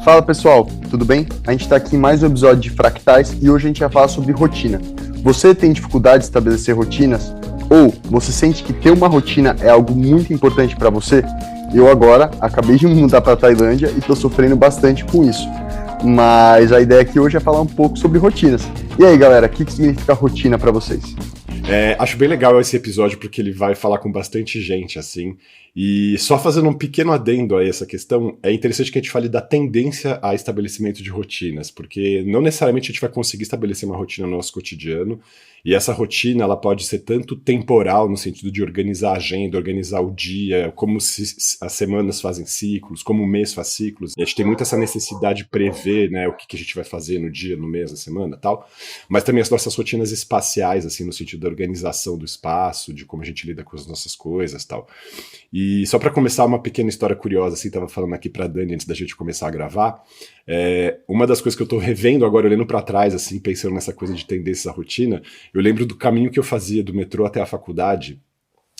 Fala pessoal, tudo bem? A gente está aqui em mais um episódio de Fractais e hoje a gente vai falar sobre rotina. Você tem dificuldade de estabelecer rotinas? Ou você sente que ter uma rotina é algo muito importante para você? Eu agora acabei de me mudar para a Tailândia e estou sofrendo bastante com isso. Mas a ideia aqui hoje é falar um pouco sobre rotinas. E aí galera, o que significa rotina para vocês? Acho bem legal esse episódio porque ele vai falar com bastante gente, assim. E só fazendo um pequeno adendo a essa questão, é interessante que a gente fale da tendência a estabelecimento de rotinas, porque não necessariamente a gente vai conseguir estabelecer uma rotina no nosso cotidiano, e essa rotina ela pode ser tanto temporal, no sentido de organizar a agenda, organizar o dia, como as semanas fazem ciclos, como o mês faz ciclos. E a gente tem muito essa necessidade de prever, né, o que a gente vai fazer no dia, no mês, na semana e tal, mas também as nossas rotinas espaciais, assim, no sentido da organização do espaço, de como a gente lida com as nossas coisas e tal. E só para começar, uma pequena história curiosa, assim, tava falando aqui pra Dani antes da gente começar a gravar, uma das coisas que eu tô revendo agora, olhando para trás, assim, pensando nessa coisa de tendência à rotina, eu lembro do caminho que eu fazia do metrô até a faculdade,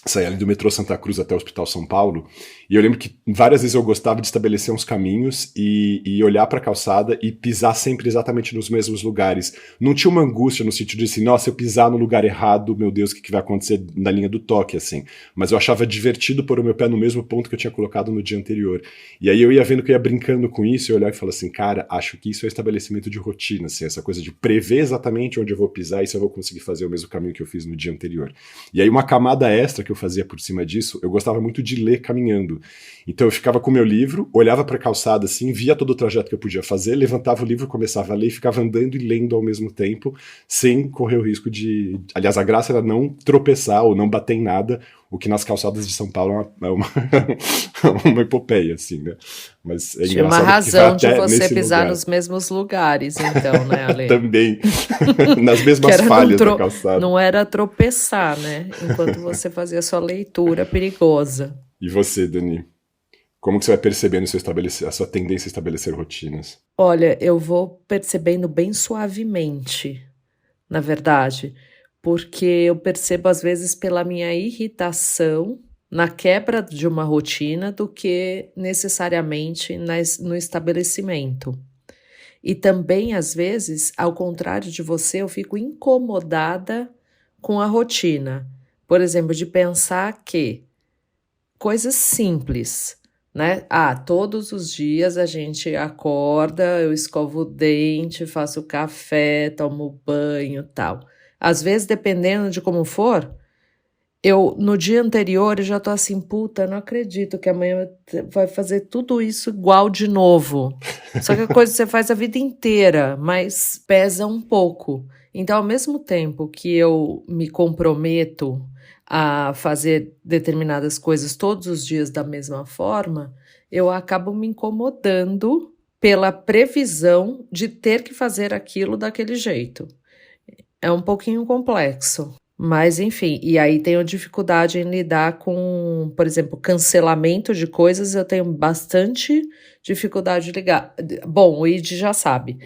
saía ali do metrô Santa Cruz até o Hospital São Paulo, e eu lembro que várias vezes eu gostava de estabelecer uns caminhos e olhar para a calçada e pisar sempre exatamente nos mesmos lugares. Não tinha uma angústia no sentido de assim, nossa, se eu pisar no lugar errado, meu Deus, o que vai acontecer na linha do toque, assim. Mas eu achava divertido pôr o meu pé no mesmo ponto que eu tinha colocado no dia anterior. E aí eu ia vendo que eu ia brincando com isso, e eu olhava e falava assim, cara, acho que isso é estabelecimento de rotina, assim, essa coisa de prever exatamente onde eu vou pisar e se eu vou conseguir fazer o mesmo caminho que eu fiz no dia anterior. E aí uma camada extra que eu fazia por cima disso, eu gostava muito de ler caminhando. Então eu ficava com o meu livro, olhava para a calçada assim, via todo o trajeto que eu podia fazer, levantava o livro, começava a ler e ficava andando e lendo ao mesmo tempo, sem correr o risco de... Aliás, a graça era não tropeçar ou não bater em nada, o que nas calçadas de São Paulo é uma epopeia, assim, né? Mas é Tinha uma razão de você pisar nos mesmos lugares, então, né, Ale? Também, nas mesmas falhas da calçada. Não era tropeçar, né? Enquanto você fazia sua leitura perigosa. E você, Dani? Como que você vai percebendo a sua tendência a estabelecer rotinas? Olha, eu vou percebendo bem suavemente, na verdade, porque eu percebo às vezes pela minha irritação na quebra de uma rotina do que necessariamente no estabelecimento. E também, às vezes, ao contrário de você, eu fico incomodada com a rotina. Por exemplo, de pensar que coisas simples, né? Todos os dias a gente acorda, eu escovo o dente, faço café, tomo banho e tal. Às vezes, dependendo de como for, no dia anterior eu já tô assim, puta, não acredito que amanhã vai fazer tudo isso igual de novo. Só que a coisa você faz a vida inteira, mas pesa um pouco. Então, ao mesmo tempo que eu me comprometo a fazer determinadas coisas todos os dias da mesma forma, eu acabo me incomodando pela previsão de ter que fazer aquilo daquele jeito. É um pouquinho complexo. Mas, enfim, e aí tenho dificuldade em lidar com, por exemplo, cancelamento de coisas, eu tenho bastante dificuldade de ligar. Bom, o Id já sabe.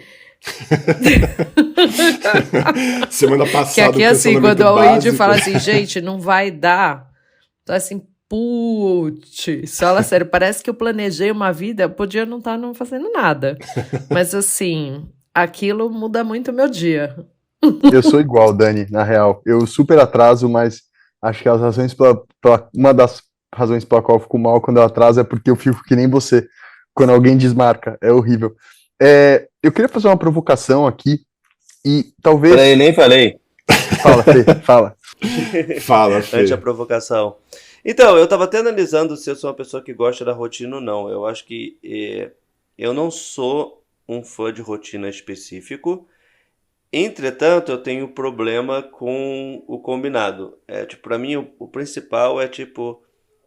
Semana passada, que aqui, assim, quando o Id fala assim, gente, não vai dar, então assim, putz, fala sério, parece que eu planejei uma vida, eu podia não estar não fazendo nada. Mas, assim, aquilo muda muito o meu dia. Eu sou igual, Dani, na real. Eu super atraso, mas acho que as razões uma das razões pela qual eu fico mal quando eu atraso é porque eu fico que nem você, quando alguém desmarca. É horrível. Eu queria fazer uma provocação aqui e talvez... Peraí, nem falei. Fala, Fê, fala. Fala, Fê. Antes da provocação. Então, eu tava até analisando se eu sou uma pessoa que gosta da rotina ou não. Eu acho que eu não sou um fã de rotina específico. Entretanto, eu tenho problema com o combinado. Pra mim, o principal é,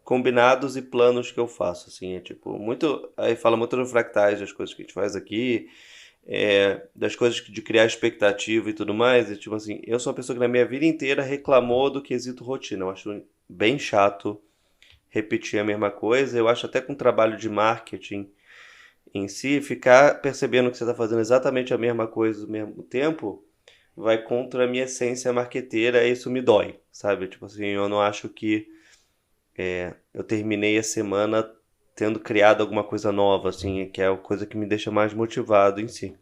combinados e planos que eu faço, assim, muito... Aí fala muito no Fractais, das coisas que a gente faz aqui, das coisas de criar expectativa e tudo mais, assim, eu sou uma pessoa que na minha vida inteira reclamou do quesito rotina. Eu acho bem chato repetir a mesma coisa. Eu acho até com o trabalho de marketing em si, ficar percebendo que você está fazendo exatamente a mesma coisa ao mesmo tempo, vai contra a minha essência marqueteira e isso me dói, sabe? Assim, eu não acho que eu terminei a semana tendo criado alguma coisa nova, assim, que é a coisa que me deixa mais motivado em si.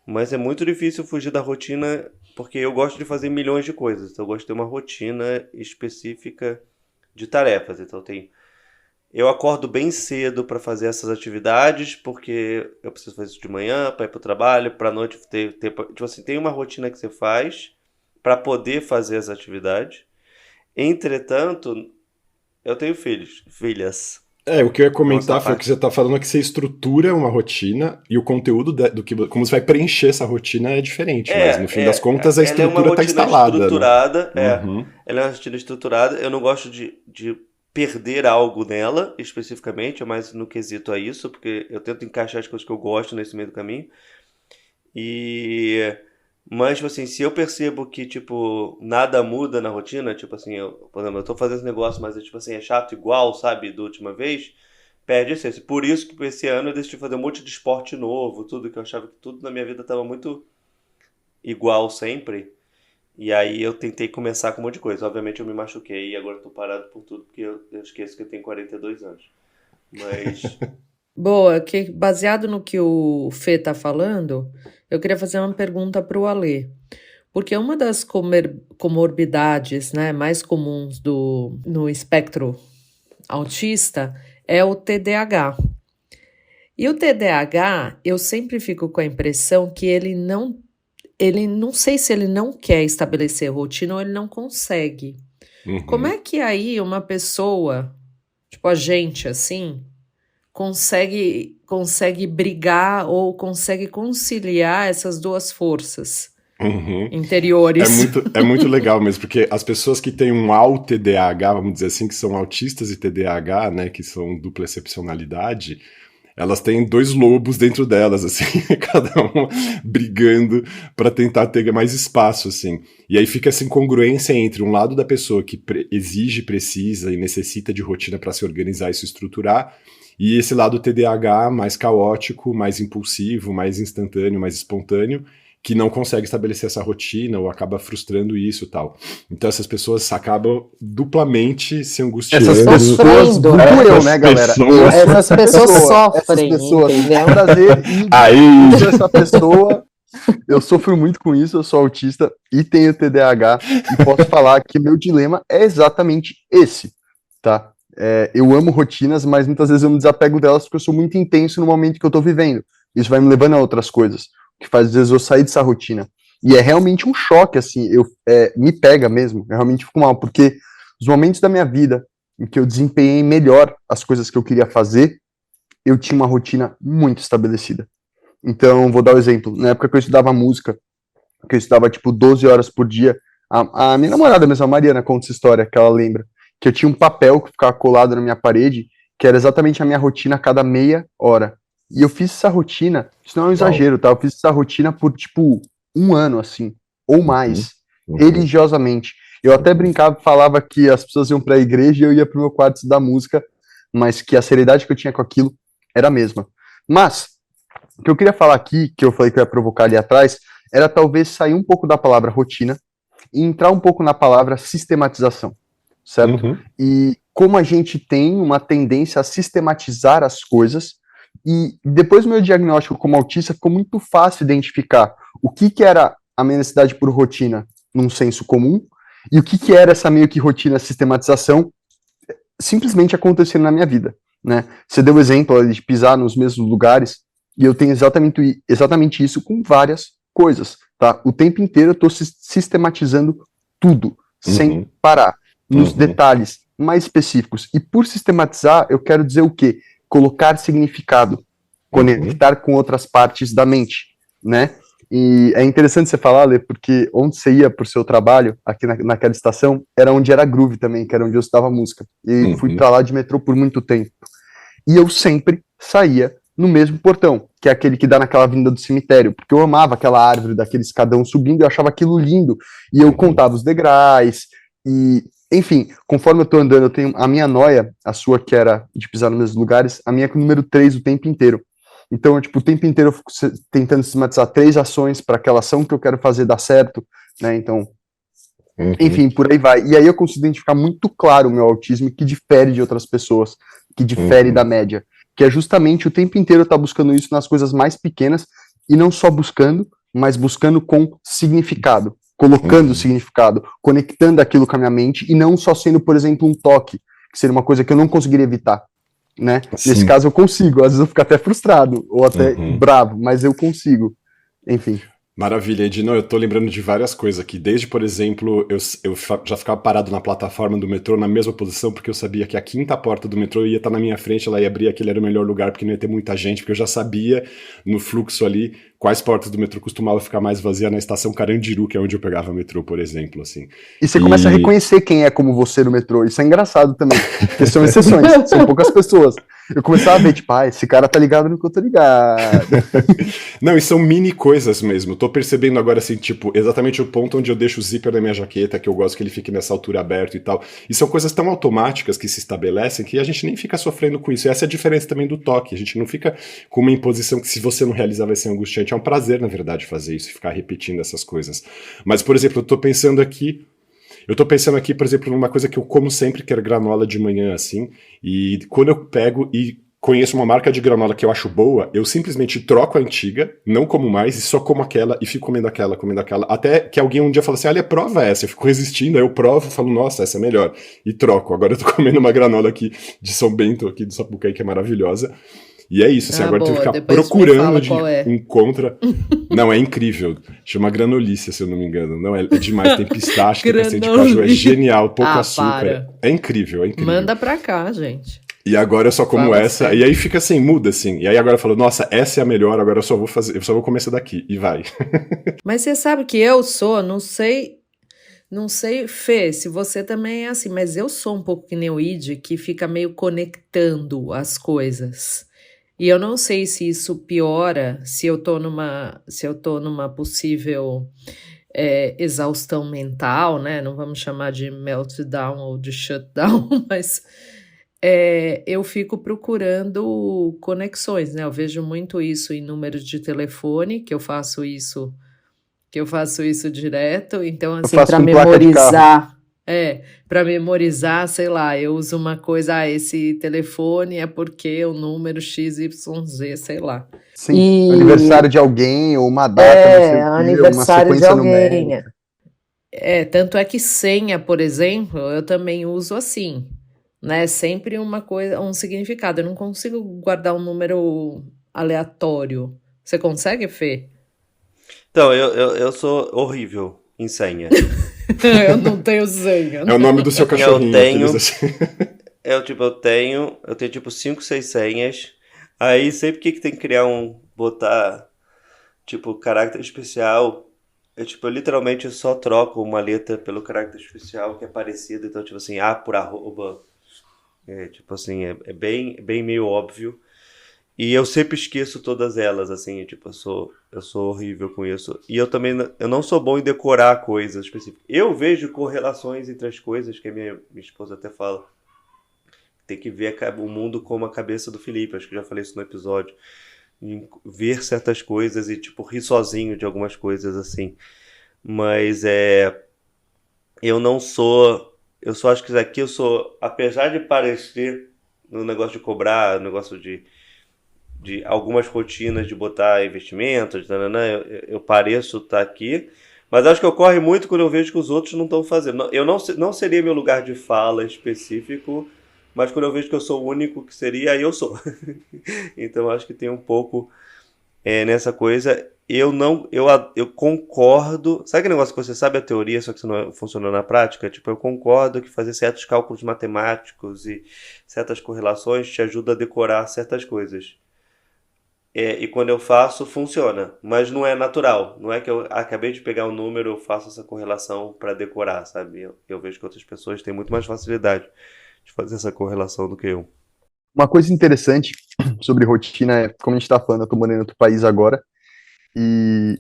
Mas é muito difícil fugir da rotina, porque eu gosto de fazer milhões de coisas. Então eu gosto de ter uma rotina específica de tarefas. Então eu acordo bem cedo para fazer essas atividades, porque eu preciso fazer isso de manhã, para ir para o trabalho, para a noite tipo assim, tem uma rotina que você faz para poder fazer as atividades. Entretanto, eu tenho filhas. O que eu ia Então essa comentar foi o que parte você está falando, é que você estrutura uma rotina e o conteúdo do que, como você vai preencher essa rotina é diferente, mas no fim das contas a ela é uma estrutura está rotina instalada, né? estruturada, Uhum, ela é uma rotina estruturada. Eu não gosto de perder algo nela, especificamente, é mais no quesito a isso, porque eu tento encaixar as coisas que eu gosto nesse meio do caminho. E mas tipo assim, se eu percebo que tipo nada muda na rotina, tipo assim, por exemplo, eu tô fazendo esse negócio, mas tipo assim, é chato igual, sabe, da última vez, perde a essência. Por isso que esse ano eu decidi fazer um monte de esporte novo, tudo que eu achava que tudo na minha vida tava muito igual sempre. E aí eu tentei começar com um monte de coisa. Obviamente eu me machuquei e agora eu tô parado por tudo, porque eu esqueço que eu tenho 42 anos. Mas Boa, que baseado no que o Fê tá falando, eu queria fazer uma pergunta para o Alê. Porque uma das comorbidades, né, mais comuns no espectro autista é o TDAH. E o TDAH, eu sempre fico com a impressão que ele não sei se ele não quer estabelecer rotina ou ele não consegue. Como uhum. é que aí uma pessoa, tipo a gente assim, consegue brigar ou consegue conciliar essas duas forças Uhum. interiores? É muito legal mesmo, porque as pessoas que têm um TDAH, vamos dizer assim, que são autistas e TDAH, né, que são dupla excepcionalidade, elas têm dois lobos dentro delas, assim, cada uma brigando para tentar ter mais espaço, assim. E aí fica essa incongruência entre um lado da pessoa que exige, precisa e necessita de rotina para se organizar e se estruturar, e esse lado TDAH mais caótico, mais impulsivo, mais instantâneo, mais espontâneo, que não consegue estabelecer essa rotina ou acaba frustrando isso e tal. Então essas pessoas acabam duplamente se angustiando. Essas pessoas, Sofrendo. vulgo eu, né, galera? Eu sou Essas essa pessoas pessoa. Essas sofrem, pessoas. entendeu? Prazer em Aí, eu sou essa pessoa. Eu sofro muito com isso, eu sou autista e tenho TDAH e posso falar que meu dilema é exatamente esse, tá? Eu amo rotinas, mas muitas vezes eu me desapego delas porque eu sou muito intenso no momento que eu tô vivendo. Isso vai me levando a outras coisas, o que faz às vezes eu sair dessa rotina. E é realmente um choque, assim, me pega mesmo, eu realmente fico mal, porque os momentos da minha vida em que eu desempenhei melhor as coisas que eu queria fazer, eu tinha uma rotina muito estabelecida. Então, vou dar um exemplo. Na época que eu estudava música, que eu estudava tipo 12 horas por dia, a minha namorada mesmo, a Mariana, conta essa história, que ela lembra, que eu tinha um papel que ficava colado na minha parede, que era exatamente a minha rotina a cada meia hora. E eu fiz essa rotina, isso não é um exagero, tá? Eu fiz essa rotina por tipo um ano, assim, ou mais, religiosamente. Eu até brincava, falava que as pessoas iam para a igreja e eu ia pro meu quarto estudar música, mas que a seriedade que eu tinha com aquilo era a mesma. Mas o que eu queria falar aqui, que eu falei que eu ia provocar ali atrás, era talvez sair um pouco da palavra rotina e entrar um pouco na palavra sistematização, certo? uhum, E como a gente tem uma tendência a sistematizar as coisas, e depois do meu diagnóstico como autista, ficou muito fácil identificar o que era a minha necessidade por rotina num senso comum, e o que era essa meio que rotina sistematização simplesmente acontecendo na minha vida, né? Você deu o exemplo de pisar nos mesmos lugares, e eu tenho exatamente isso com várias coisas, tá? O tempo inteiro eu estou sistematizando tudo, sem uhum, parar, nos uhum, detalhes mais específicos. E por sistematizar, eu quero dizer o quê? Colocar significado, uhum. conectar com outras partes da mente, né? E é interessante você falar, Lê, porque onde você ia por seu trabalho, aqui naquela estação, era onde era Groove também, que era onde eu estudava música. E fui Uhum. para lá de metrô por muito tempo. E eu sempre saía no mesmo portão, que é aquele que dá naquela avenida do cemitério, porque eu amava aquela árvore daquele escadão subindo, eu achava aquilo lindo, e eu contava os degraus, e, enfim, conforme eu tô andando, eu tenho a minha noia, a sua que era de pisar nos mesmos lugares, a minha é com o número 3 o tempo inteiro. Então, tipo, o tempo inteiro eu fico tentando sistematizar 3 ações para aquela ação que eu quero fazer dar certo, né, então, Uhum. enfim, por aí vai. E aí eu consigo identificar muito claro o meu autismo que difere de outras pessoas. que difere da média, que é justamente o tempo inteiro estar buscando isso nas coisas mais pequenas, e não só buscando, mas buscando com significado, colocando significado, conectando aquilo com a minha mente, e não só sendo, por exemplo, um toque, que seria uma coisa que eu não conseguiria evitar, né? Sim. Nesse caso eu consigo, às vezes eu fico até frustrado, ou até bravo, mas eu consigo, enfim. Maravilha, Edno, eu tô lembrando de várias coisas aqui, desde, por exemplo, já ficava parado na plataforma do metrô na mesma posição, porque eu sabia que a quinta porta do metrô ia estar na minha frente, ela ia abrir, aquele era o melhor lugar, porque não ia ter muita gente, porque eu já sabia, no fluxo ali, quais portas do metrô costumavam ficar mais vazias na estação Carandiru, que é onde eu pegava o metrô, por exemplo, assim. E você começa a reconhecer quem é como você no metrô, isso é engraçado também, porque são exceções, são poucas pessoas. Eu começava a ver, tipo, esse cara tá ligado no que eu tô ligado. Não, e são mini coisas mesmo. Tô percebendo agora, assim, tipo, exatamente o ponto onde eu deixo o zíper na minha jaqueta, que eu gosto que ele fique nessa altura aberto e tal. E são coisas tão automáticas que se estabelecem que a gente nem fica sofrendo com isso. E essa é a diferença também do toque. A gente não fica com uma imposição que, se você não realizar, vai ser angustiante. É um prazer, na verdade, fazer isso e ficar repetindo essas coisas. Mas, por exemplo, eu tô pensando aqui, por exemplo, numa coisa que eu como sempre, que é granola de manhã, assim, e quando eu pego e conheço uma marca de granola que eu acho boa, eu simplesmente troco a antiga, não como mais, e só como aquela, e fico comendo aquela, até que alguém um dia fala assim, olha, prova essa, eu fico resistindo, aí eu provo e falo, nossa, essa é melhor, e troco. Agora eu tô comendo uma granola aqui de São Bento, aqui do Sapucaí, que é maravilhosa. E é isso, assim, agora boa. tem que ficar Depois procurando é. encontra. Não, é incrível. Chama granolícia, se eu não me engano. Não, é demais. Tem pistache, tem castanha de caju, é genial, pouco açúcar. É incrível, é incrível. Manda pra cá, gente. E agora eu só como essa, sério. e aí fica assim, muda assim. E aí agora eu falo, nossa, essa é a melhor, agora eu só vou comer essa daqui, e vai. Mas você sabe que eu sou, não sei, Fê, se você também é assim, mas eu sou um pouco que nem o Id, que fica meio conectando as coisas. E eu não sei se isso piora se eu tô numa possível exaustão mental, né? Não vamos chamar de meltdown ou de shutdown, mas eu fico procurando conexões, né? Eu vejo muito isso em números de telefone, que eu faço isso direto. Então, assim, para memorizar. Para memorizar, sei lá, eu uso uma coisa, esse telefone é porque o número XYZ, sei lá. Sim, aniversário de alguém, ou uma data, não sei o quê, aniversário uma de sequência alguém. numérica. Tanto é que senha, por exemplo, eu também uso assim, né? Sempre uma coisa, um significado. Eu não consigo guardar um número aleatório. Você consegue, Fê? Então, eu sou horrível em senha. Eu não tenho senha. É o nome do seu cachorrinho. Eu tenho tipo 5, 6 senhas. Aí sempre que tem que criar botar tipo caráter especial, eu literalmente só troco uma letra pelo caráter especial que é parecido. Então, tipo assim, A por arroba. Tipo assim, é bem meio óbvio. E eu sempre esqueço todas elas, assim, tipo, eu sou horrível com isso. E eu não sou bom em decorar coisas específicas. Eu vejo correlações entre as coisas, que a minha esposa até fala. Tem que ver o mundo como a cabeça do Felipe, acho que eu já falei isso no episódio. Ver certas coisas e, tipo, rir sozinho de algumas coisas, assim. Mas eu não sou... Eu só acho que aqui eu sou... Apesar de parecer no negócio de cobrar, no negócio de algumas rotinas de botar investimentos, eu pareço estar aqui, mas acho que ocorre muito quando eu vejo que os outros não estão fazendo. Eu não seria meu lugar de fala específico, mas quando eu vejo que eu sou o único que seria, aí eu sou. Então acho que tem um pouco nessa coisa. Eu concordo. Sabe aquele negócio que você sabe a teoria, só que você não funcionou na prática? Tipo, eu concordo que fazer certos cálculos matemáticos e certas correlações te ajuda a decorar certas coisas. E quando eu faço, funciona. Mas não é natural. Não é que eu acabei de pegar um número, eu faço essa correlação para decorar, sabe? Eu vejo que outras pessoas têm muito mais facilidade de fazer essa correlação do que eu. Uma coisa interessante sobre rotina é, como a gente tá falando, eu tô morando em outro país agora, e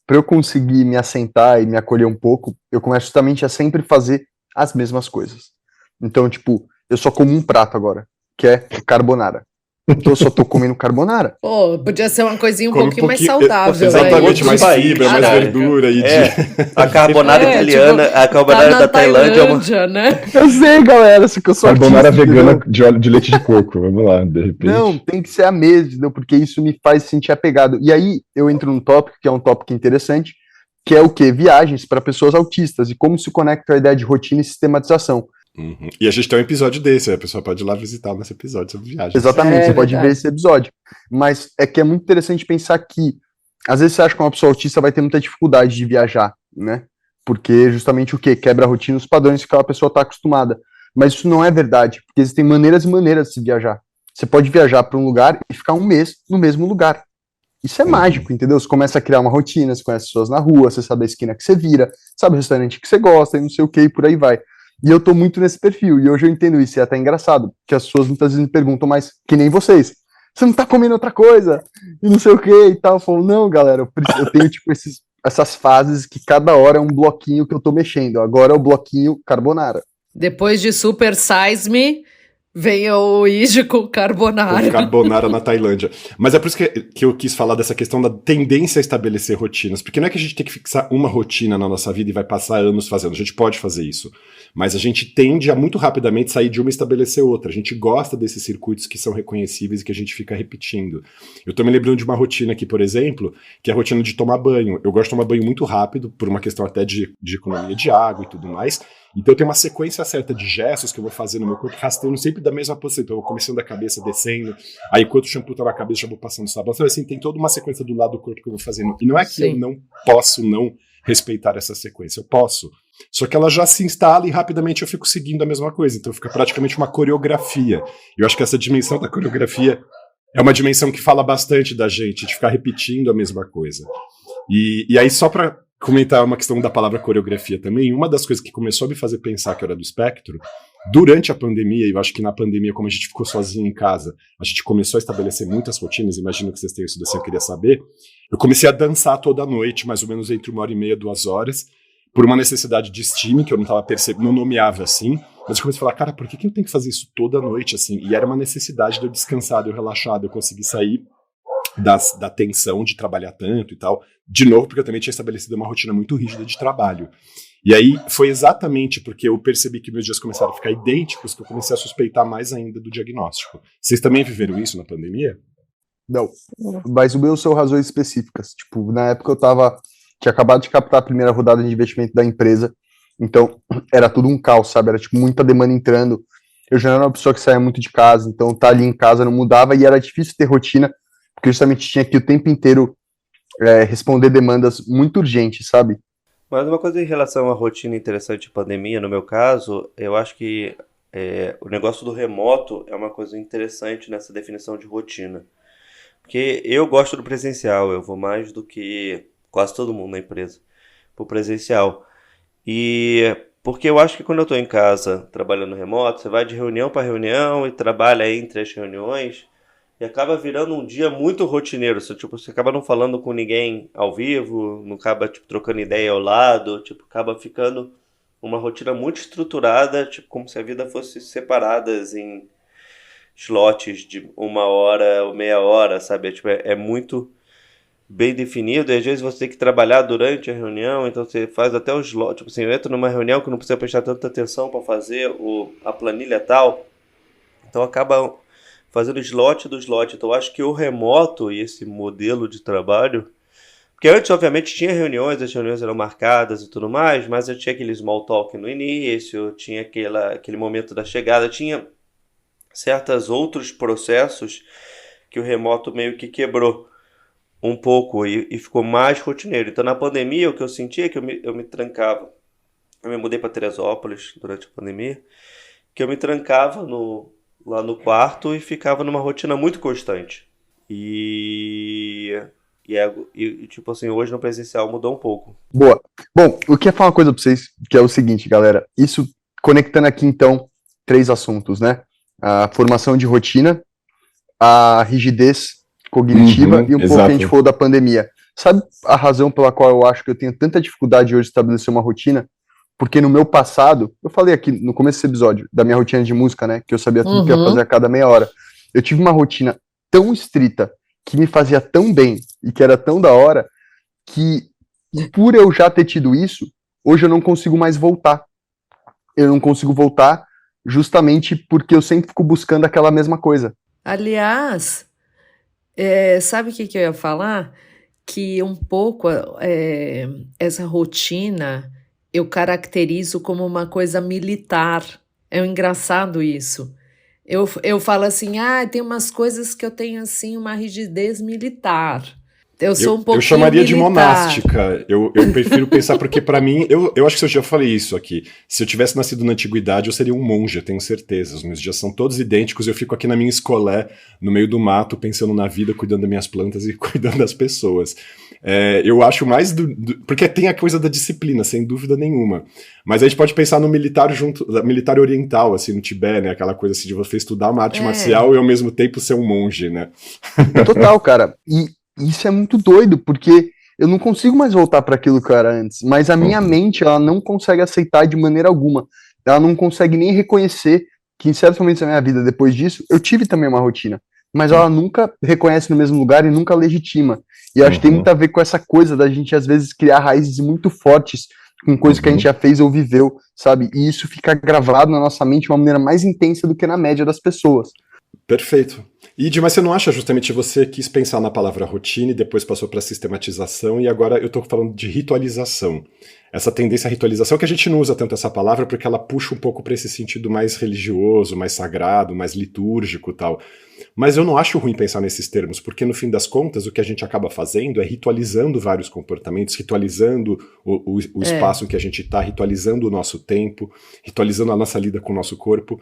para eu conseguir me assentar e me acolher um pouco, eu começo justamente a sempre fazer as mesmas coisas. Então, tipo, eu só como um prato agora, que é carbonara. Então eu só tô comendo carbonara. Pô, podia ser uma coisinha um Come pouquinho mais pouquinho- saudável, Exatamente, Outros mais países, fibra, mais cara. verdura e A carbonara É, italiana, tipo, a carbonara tá na da Tailândia é uma... Tailândia, né? Eu sei, galera, só que eu sou Carbonara artista, vegana entendeu? de óleo de leite de coco. Vamos lá, de repente. Não, tem que ser a mesma, entendeu? Porque isso me faz sentir apegado. E aí eu entro num tópico que é um tópico interessante, que é o quê? Viagens para pessoas autistas e como se conecta a ideia de rotina e sistematização. Uhum. E a gente tem um episódio desse, a pessoa pode ir lá visitar nesse episódio sobre viagem. Exatamente, É você pode ver verdade. esse episódio. Mas é que é muito interessante pensar que, às vezes você acha que uma pessoa autista vai ter muita dificuldade de viajar, né? Porque justamente o quê? Quebra a rotina, os padrões que aquela pessoa está acostumada. Mas isso não é verdade, porque existem maneiras e maneiras de se viajar. Você pode viajar para um lugar e ficar um mês no mesmo lugar. Isso é mágico, entendeu? Você começa a criar uma rotina, você conhece pessoas na rua, você sabe a esquina que você vira, sabe o restaurante que você gosta e não sei o que, e por aí vai. E eu tô muito nesse perfil, e hoje eu entendo isso, e é até engraçado, que as pessoas muitas vezes me perguntam, mas que nem vocês, você não tá comendo outra coisa? E não sei o que e tal. Eu falo, não, galera, eu tenho tipo essas fases que cada hora é um bloquinho que eu tô mexendo. Agora é o bloquinho carbonara. Depois de Super Size Me, vem o Iji com Com carbonara. carbonara na Tailândia. Mas é por isso que eu quis falar dessa questão da tendência a estabelecer rotinas. Porque não é que a gente tem que fixar uma rotina na nossa vida e vai passar anos fazendo. A gente pode fazer isso. Mas a gente tende a muito rapidamente sair de uma e estabelecer outra. A gente gosta desses circuitos que são reconhecíveis e que a gente fica repetindo. Eu tô me lembrando de uma rotina aqui, por exemplo, que é a rotina de tomar banho. Eu gosto de tomar banho muito rápido, por uma questão até de economia de água e tudo mais. Então eu tenho uma sequência certa de gestos que eu vou fazer no meu corpo, rastreando sempre da mesma posição. Então eu vou começando da cabeça, descendo, aí enquanto o shampoo tá na cabeça, já vou passando sabão. Então assim, tem toda uma sequência do lado do corpo que eu vou fazendo. E não é que Sim. eu não posso não respeitar essa sequência, eu posso. Só que ela já se instala e rapidamente eu fico seguindo a mesma coisa. Então fica praticamente uma coreografia. Eu acho que essa dimensão da coreografia é uma dimensão que fala bastante da gente, de ficar repetindo a mesma coisa. E aí só para comentar uma questão da palavra coreografia também, uma das coisas que começou a me fazer pensar que eu era do espectro, durante a pandemia, e eu acho que na pandemia, como a gente ficou sozinho em casa, a gente começou a estabelecer muitas rotinas, imagino que vocês tenham sido assim, eu queria saber, eu comecei a dançar toda noite, mais ou menos entre 1h30 e 2 horas, por uma necessidade de estímulo, que eu não estava percebendo, não nomeava assim, mas eu comecei a falar, cara, por que eu tenho que fazer isso toda noite, assim? E era uma necessidade de eu descansar, de eu relaxar, de eu conseguir sair da tensão de trabalhar tanto e tal, de novo, porque eu também tinha estabelecido uma rotina muito rígida de trabalho. E aí foi exatamente porque eu percebi que meus dias começaram a ficar idênticos que eu comecei a suspeitar mais ainda do diagnóstico. Vocês também viveram isso na pandemia? Não, mas o meu são razões específicas. Tipo, na época tinha acabado de captar a primeira rodada de investimento da empresa, então era tudo um caos, sabe? Era tipo muita demanda entrando. Eu já não era uma pessoa que saía muito de casa, então tá ali em casa não mudava e era difícil ter rotina, porque justamente tinha que o tempo inteiro responder demandas muito urgentes, sabe? Mas uma coisa em relação à rotina interessante de pandemia, no meu caso, eu acho que o negócio do remoto é uma coisa interessante nessa definição de rotina. Porque eu gosto do presencial, eu vou mais do que quase todo mundo na empresa pro presencial. E porque eu acho que quando eu estou em casa trabalhando remoto, você vai de reunião para reunião e trabalha entre as reuniões e acaba virando um dia muito rotineiro. Você acaba não falando com ninguém ao vivo, não acaba trocando ideia ao lado, acaba ficando uma rotina muito estruturada, como se a vida fosse separadas em slots de 1 hora ou meia hora, sabe? É muito bem definido e às vezes você tem que trabalhar durante a reunião, então você faz até os slots. Eu entro numa reunião que não precisa prestar tanta atenção para fazer a planilha tal, então acaba fazendo slot do slot. Então eu acho que o remoto e esse modelo de trabalho, porque antes obviamente tinha reuniões, as reuniões eram marcadas e tudo mais, mas eu tinha aquele small talk no início, tinha aquele momento da chegada, tinha certos outros processos que o remoto meio que quebrou um pouco e ficou mais rotineiro. Então na pandemia o que eu sentia é que eu me trancava. Eu me mudei para Teresópolis durante a pandemia, que eu me trancava lá no quarto e ficava numa rotina muito constante. E tipo assim, hoje no presencial mudou um pouco. Boa. Bom, eu queria falar uma coisa pra vocês, que é o seguinte, galera. Isso, conectando aqui, então, 3 assuntos, né? A formação de rotina, a rigidez cognitiva e um pouco a gente falou da pandemia. Sabe a razão pela qual eu acho que eu tenho tanta dificuldade hoje de estabelecer uma rotina? Porque no meu passado, eu falei aqui no começo desse episódio, da minha rotina de música, né? Que eu sabia tudo que eu ia fazer a cada meia hora. eu tive uma rotina tão estrita, que me fazia tão bem e que era tão da hora, que por eu já ter tido isso, hoje eu não consigo mais voltar. Eu não consigo voltar justamente porque eu sempre fico buscando aquela mesma coisa. Aliás, sabe o que que eu ia falar? Que um pouco essa rotina eu caracterizo como uma coisa militar. É engraçado isso. Eu falo assim, tem umas coisas que eu tenho assim uma rigidez militar. Eu sou um Eu pouquinho chamaria de militar. monástica. Eu prefiro pensar, porque pra mim, eu acho que eu já falei isso aqui. Se eu tivesse nascido na antiguidade, eu seria um monge, eu tenho certeza. Os meus dias são todos idênticos, eu fico aqui na minha escolé, no meio do mato, pensando na vida, cuidando das minhas plantas e cuidando das pessoas. Eu acho mais porque tem a coisa da disciplina, sem dúvida nenhuma. Mas a gente pode pensar no militar militar oriental, assim, no Tibete, né? Aquela coisa assim de você estudar uma arte marcial e ao mesmo tempo ser um monge, né? Total, cara. E isso é muito doido, porque eu não consigo mais voltar para aquilo que eu era antes. Mas a minha mente, ela não consegue aceitar de maneira alguma. Ela não consegue nem reconhecer que em certos momentos da minha vida, depois disso, eu tive também uma rotina. Mas ela nunca reconhece no mesmo lugar e nunca legitima. E eu acho que tem muito a ver com essa coisa da gente, às vezes, criar raízes muito fortes com coisas que a gente já fez ou viveu, sabe? E isso fica gravado na nossa mente de uma maneira mais intensa do que na média das pessoas. Perfeito. Id, mas você não acha justamente você quis pensar na palavra rotina e depois passou para sistematização e agora eu estou falando de ritualização. Essa tendência à ritualização que a gente não usa tanto essa palavra porque ela puxa um pouco para esse sentido mais religioso, mais sagrado, mais litúrgico e tal. Mas eu não acho ruim pensar nesses termos, porque no fim das contas o que a gente acaba fazendo é ritualizando vários comportamentos, ritualizando o espaço em que a gente está, ritualizando o nosso tempo, ritualizando a nossa lida com o nosso corpo.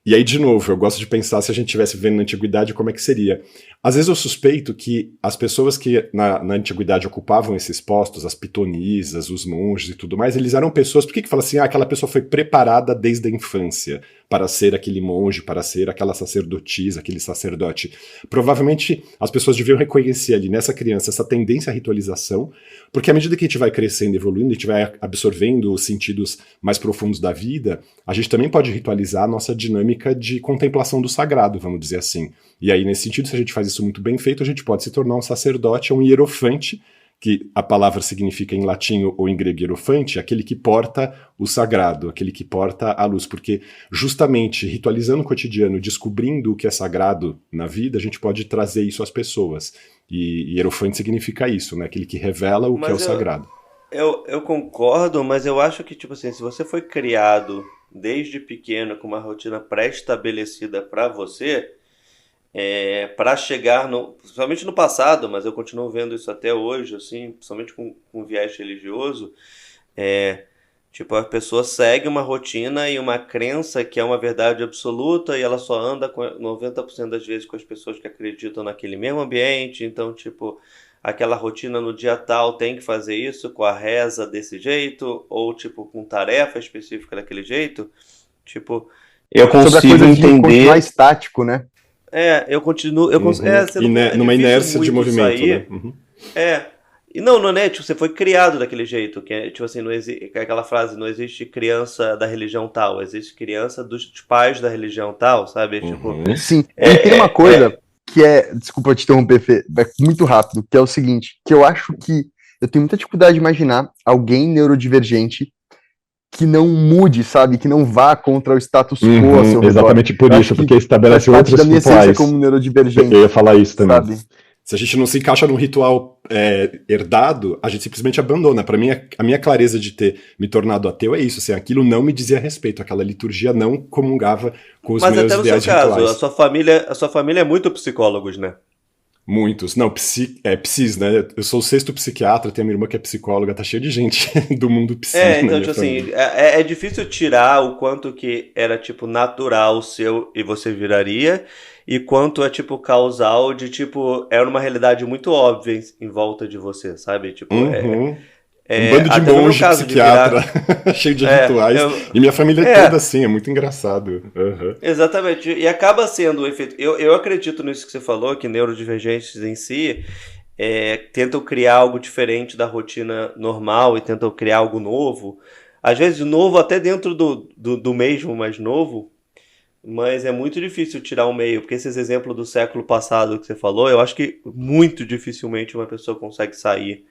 E aí, de novo, eu gosto de pensar se a gente estivesse vivendo na antiguidade, como é que seria. Às vezes eu suspeito que as pessoas que na antiguidade ocupavam esses postos, as pitonisas, os monges e tudo mais, eles eram pessoas, por que fala assim, aquela pessoa foi preparada desde a infância para ser aquele monge, para ser aquela sacerdotisa, aquele sacerdote? Provavelmente as pessoas deviam reconhecer ali nessa criança essa tendência à ritualização, porque à medida que a gente vai crescendo, evoluindo, a gente vai absorvendo os sentidos mais profundos da vida, a gente também pode ritualizar a nossa dinâmica de contemplação do sagrado, vamos dizer assim. E aí, nesse sentido, se a gente faz isso muito bem feito, a gente pode se tornar um sacerdote, um hierofante, que a palavra significa em latim ou em grego hierofante, aquele que porta o sagrado, aquele que porta a luz, porque justamente ritualizando o cotidiano, descobrindo o que é sagrado na vida, a gente pode trazer isso às pessoas. E hierofante significa isso, né? Aquele que revela o que é o sagrado. Eu concordo, mas eu acho que, tipo assim, se você foi criado desde pequeno com uma rotina pré-estabelecida para você, para chegar, principalmente no passado, mas eu continuo vendo isso até hoje, assim, principalmente com viés religioso, tipo, a pessoa segue uma rotina e uma crença que é uma verdade absoluta e ela só anda 90% das vezes com as pessoas que acreditam naquele mesmo ambiente, então, tipo, aquela rotina no dia tal tem que fazer isso com a reza desse jeito, ou, tipo, com tarefa específica daquele jeito, tipo, eu consigo sobre a coisa de entender... continuar estático, né? Eu continuo. Numa inércia de movimento, né? E não é, tipo, você foi criado daquele jeito, que é, tipo assim, aquela frase, não existe criança da religião tal, existe criança dos pais da religião tal, sabe? Tipo, sim, e tem uma coisa que desculpa te interromper, Fê, muito rápido, que é o seguinte, que eu acho que eu tenho muita dificuldade de imaginar alguém neurodivergente que não mude, sabe? Que não vá contra o status quo ao seu redor. Exatamente por isso, porque estabelece outros rituais. Como neurodivergente, eu ia falar isso também. Sabe? Se a gente não se encaixa num ritual herdado, a gente simplesmente abandona. Para mim, a minha clareza de ter me tornado ateu é isso. Assim, aquilo não me dizia respeito, aquela liturgia não comungava com os meus ideais rituais. Mas até no seu caso, a sua família é muito psicólogos, né? Muitos. Não, psis, né? Eu sou o 6º psiquiatra, tenho a minha irmã que é psicóloga, tá cheio de gente do mundo psi. Então, tipo assim, é difícil tirar o quanto que era, tipo, natural seu e você viraria, e quanto é, tipo, causal de, tipo, era uma realidade muito óbvia em volta de você, sabe? Tipo, um bando de monge psiquiatra, cheio de rituais. E minha família é toda assim, é muito engraçado. Exatamente. E acaba sendo o efeito. Eu acredito nisso que você falou, que neurodivergentes em si tentam criar algo diferente da rotina normal e tentam criar algo novo. Às vezes novo até dentro do mesmo, mas novo. mas é muito difícil tirar o meio, porque esses exemplos do século passado que você falou, eu acho que muito dificilmente uma pessoa consegue sair.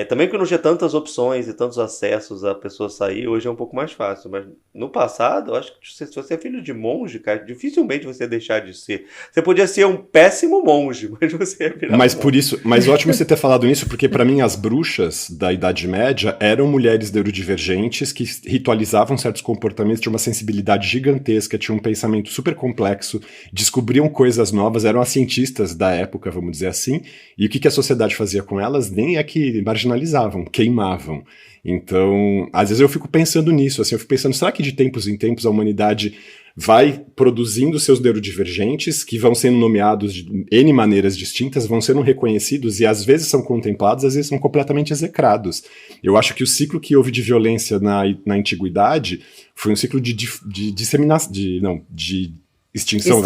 Também porque não tinha tantas opções e tantos acessos a pessoa sair, hoje é um pouco mais fácil. Mas no passado, eu acho que se você é filho de monge, cara, dificilmente você ia deixar de ser. Você podia ser um péssimo monge, mas você ia virar Mas um por monge. isso, mas ótimo você ter falado nisso, porque para mim as bruxas da Idade Média eram mulheres neurodivergentes que ritualizavam certos comportamentos, tinham uma sensibilidade gigantesca, tinham um pensamento super complexo, descobriam coisas novas, eram as cientistas da época, vamos dizer assim. E o que a sociedade fazia com elas nem é que marginalizavam, queimavam. Então, às vezes eu fico pensando nisso, assim, eu fico pensando, será que de tempos em tempos a humanidade vai produzindo seus neurodivergentes, que vão sendo nomeados de N maneiras distintas, vão sendo reconhecidos e às vezes são contemplados, às vezes são completamente execrados. Eu acho que o ciclo que houve de violência na antiguidade foi um ciclo de disseminação, de extinção,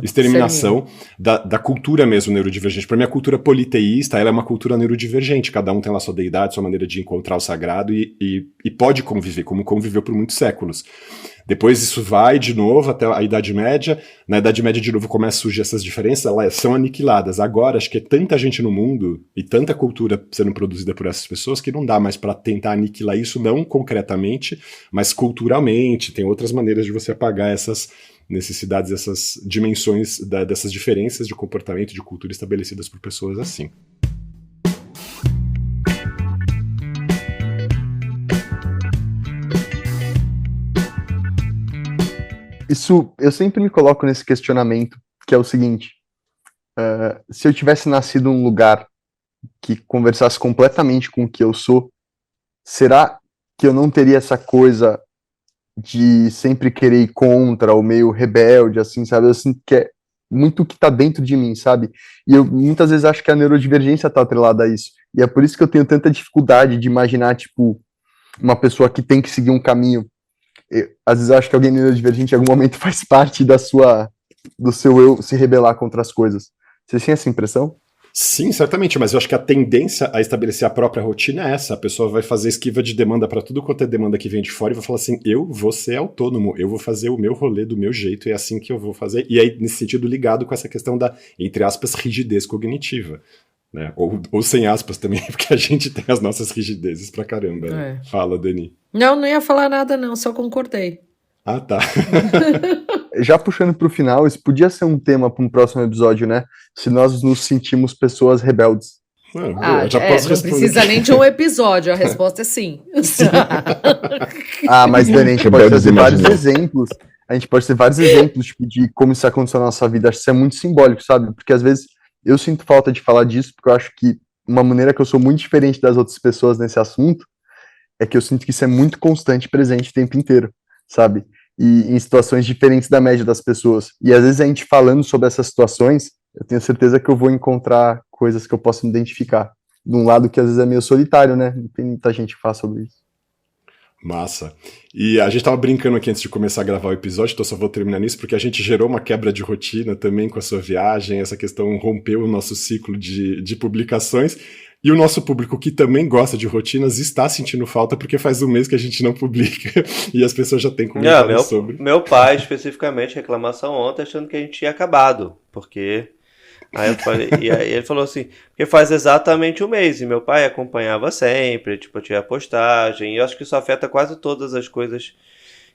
exterminação da cultura mesmo neurodivergente. Para mim, a cultura politeísta, ela é uma cultura neurodivergente. Cada um tem lá sua deidade, sua maneira de encontrar o sagrado e pode conviver, como conviveu por muitos séculos. Depois isso vai de novo até a Idade Média. Na Idade Média, de novo, começam a surgir essas diferenças, elas são aniquiladas. Agora, acho que é tanta gente no mundo e tanta cultura sendo produzida por essas pessoas que não dá mais para tentar aniquilar isso, não concretamente, mas culturalmente. Tem outras maneiras de você apagar essas necessidades, essas dimensões dessas diferenças de comportamento, de cultura estabelecidas por pessoas assim. Isso, eu sempre me coloco nesse questionamento, que é o seguinte, se eu tivesse nascido num lugar que conversasse completamente com o que eu sou, será que eu não teria essa coisa de sempre querer ir contra, ou meio rebelde, assim, sabe? Eu sinto que é muito o que tá dentro de mim, sabe? E eu muitas vezes acho que a neurodivergência tá atrelada a isso. E é por isso que eu tenho tanta dificuldade de imaginar, tipo, uma pessoa que tem que seguir um caminho. Às vezes eu acho que alguém neurodivergente em algum momento faz parte do seu eu se rebelar contra as coisas. Vocês têm essa impressão? Sim, certamente, mas eu acho que a tendência a estabelecer a própria rotina é essa. A pessoa vai fazer esquiva de demanda para tudo quanto é demanda que vem de fora e vai falar assim, eu vou ser autônomo, eu vou fazer o meu rolê do meu jeito, é assim que eu vou fazer. E aí, nesse sentido, ligado com essa questão da, entre aspas, rigidez cognitiva. Né? Ou sem aspas também, porque a gente tem as nossas rigidezes pra caramba. Né? Fala, Dani. Não ia falar nada não, só concordei. Ah, tá. Já puxando pro final, isso podia ser um tema para um próximo episódio, né? Se nós nos sentimos pessoas rebeldes. Já posso não precisa nem de um episódio, a resposta é sim. Mas Dani, a gente pode fazer vários exemplos. A gente pode ter vários exemplos tipo, de como isso aconteceu na nossa vida. Acho que isso é muito simbólico, sabe? Porque às vezes eu sinto falta de falar disso, porque eu acho que uma maneira que eu sou muito diferente das outras pessoas nesse assunto é que eu sinto que isso é muito constante, presente o tempo inteiro, sabe? E em situações diferentes da média das pessoas. E às vezes a gente falando sobre essas situações, eu tenho certeza que eu vou encontrar coisas que eu posso me identificar. De um lado que às vezes é meio solitário, né? Não tem muita gente que fala sobre isso. Massa. E a gente tava brincando aqui antes de começar a gravar o episódio, então só vou terminar nisso, porque a gente gerou uma quebra de rotina também com a sua viagem, essa questão rompeu o nosso ciclo de publicações, e o nosso público que também gosta de rotinas está sentindo falta, porque faz um mês que a gente não publica, e as pessoas já têm comentado sobre. Meu pai, especificamente, reclamação ontem, achando que a gente tinha acabado, porque... Aí eu falei, e aí ele falou assim, porque faz exatamente um mês, e meu pai acompanhava sempre, tipo, tinha postagem, e eu acho que isso afeta quase todas as coisas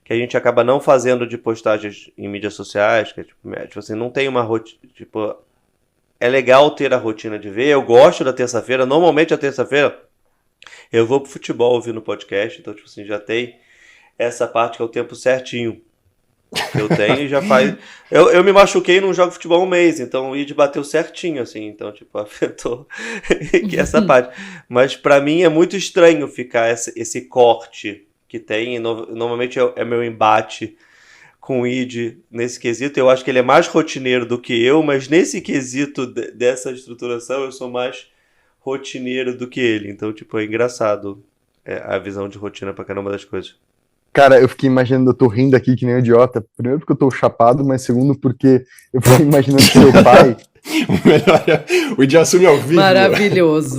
que a gente acaba não fazendo de postagens em mídias sociais, que é, tipo assim, não tem uma rotina, tipo, é legal ter a rotina de ver, eu gosto da terça-feira, normalmente a terça-feira eu vou pro futebol ouvindo podcast, então, tipo assim, já tem essa parte que é o tempo certinho. Eu tenho e já faz. Eu me machuquei num jogo de futebol um mês, então o ID bateu certinho, assim, então, tipo, afetou essa parte. Mas pra mim é muito estranho ficar esse corte que tem. Normalmente é meu embate com o ID nesse quesito. Eu acho que ele é mais rotineiro do que eu, mas nesse quesito dessa estruturação eu sou mais rotineiro do que ele. Então, tipo, é engraçado a visão de rotina pra caramba das coisas. Cara, eu fiquei imaginando, eu tô rindo aqui que nem um idiota. Primeiro porque eu tô chapado, mas segundo porque eu fiquei imaginando que seu pai... O Idi assume ao vivo. Maravilhoso.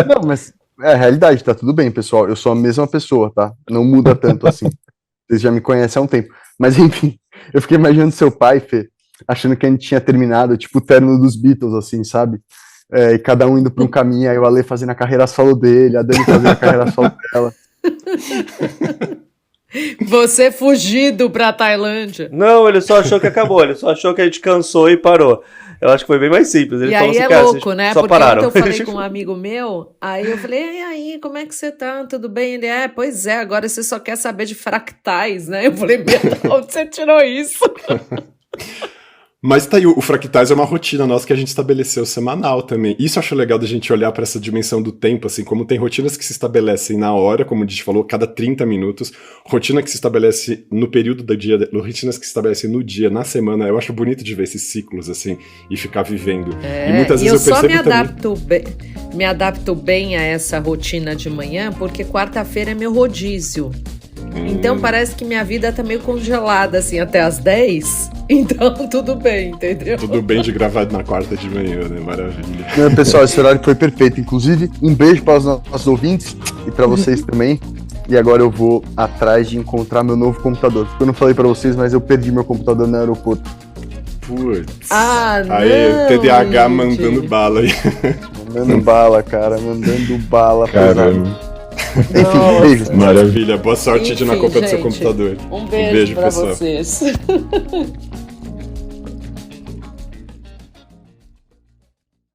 Não, mas é a realidade, tá tudo bem, pessoal. Eu sou a mesma pessoa, tá? Não muda tanto assim. Vocês já me conhecem há um tempo. Mas enfim, Eu fiquei imaginando seu pai, Fê, achando que a gente tinha terminado, tipo, o terno dos Beatles, assim, sabe? E cada um indo para um caminho, aí o Ale fazendo a carreira solo dele, a Dani fazendo a carreira solo dela. Você fugido pra Tailândia. Não, ele só achou que acabou, ele só achou que a gente cansou e parou. Eu acho que foi bem mais simples. Ele E falou aí assim, é cara, louco, vocês né? só Porque pararam. ontem eu falei com um amigo meu, aí eu falei, e aí, como é que você tá? Tudo bem? Ele, pois é, agora você só quer saber de fractais, né? Eu falei, meu, onde você tirou isso? Mas tá aí, o Fractais é uma rotina nossa que a gente estabeleceu semanal também. Isso eu acho legal da gente olhar para essa dimensão do tempo, assim, como tem rotinas que se estabelecem na hora, como a gente falou, cada 30 minutos, rotina que se estabelece no período do dia, rotinas que se estabelecem no dia, na semana. Eu acho bonito de ver esses ciclos, assim, e ficar vivendo. E muitas vezes eu percebo me adapto bem a essa rotina de manhã, porque quarta-feira é meu rodízio. Então parece que minha vida tá meio congelada, assim, até as 10. Então tudo bem, entendeu? Tudo bem de gravar na quarta de manhã, né? Maravilha. Não, pessoal, esse horário foi perfeito. Inclusive, um beijo para os nossos ouvintes e para vocês também. E agora eu vou atrás de encontrar meu novo computador. Porque eu não falei para vocês, mas eu perdi meu computador no aeroporto. Putz. Não, aí, o TDAH gente. mandando bala aí. Mandando bala, cara. Mandando bala. Caramba. Enfim, beijo. Maravilha. Boa sorte de na Enfim, compra do seu gente, computador. Um beijo pra pessoal. vocês.